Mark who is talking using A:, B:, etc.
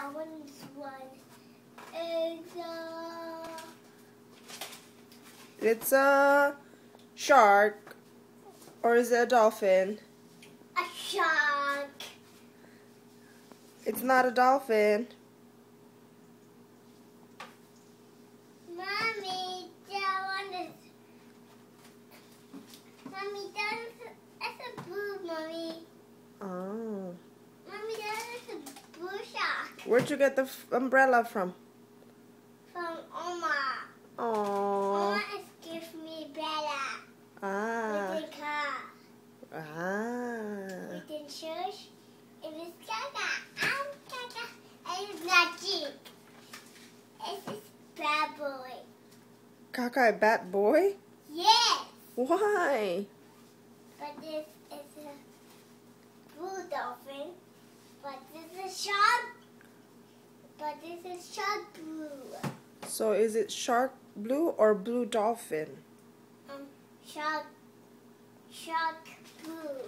A: That one's one.
B: It's a shark, or is it a dolphin?
A: A shark.
B: It's not a dolphin.
A: Mommy, that one is. Mommy, that's a blue, Mommy.
B: Oh.
A: Mommy, that is a blue shark.
B: Where'd you get the umbrella from?
A: From Oma.
B: Oh.
A: Oma has given me umbrella.
B: Ah.
A: With the car.
B: Ah.
A: With the church. It is Kaka. I'm Kaka. And it's not cheap. It's a bad boy.
B: Kaka, a bad boy?
A: Yes.
B: Why?
A: But this is a blue dolphin. But this is shark. But this is shark blue.
B: So is it shark blue or blue dolphin?
A: Shark blue.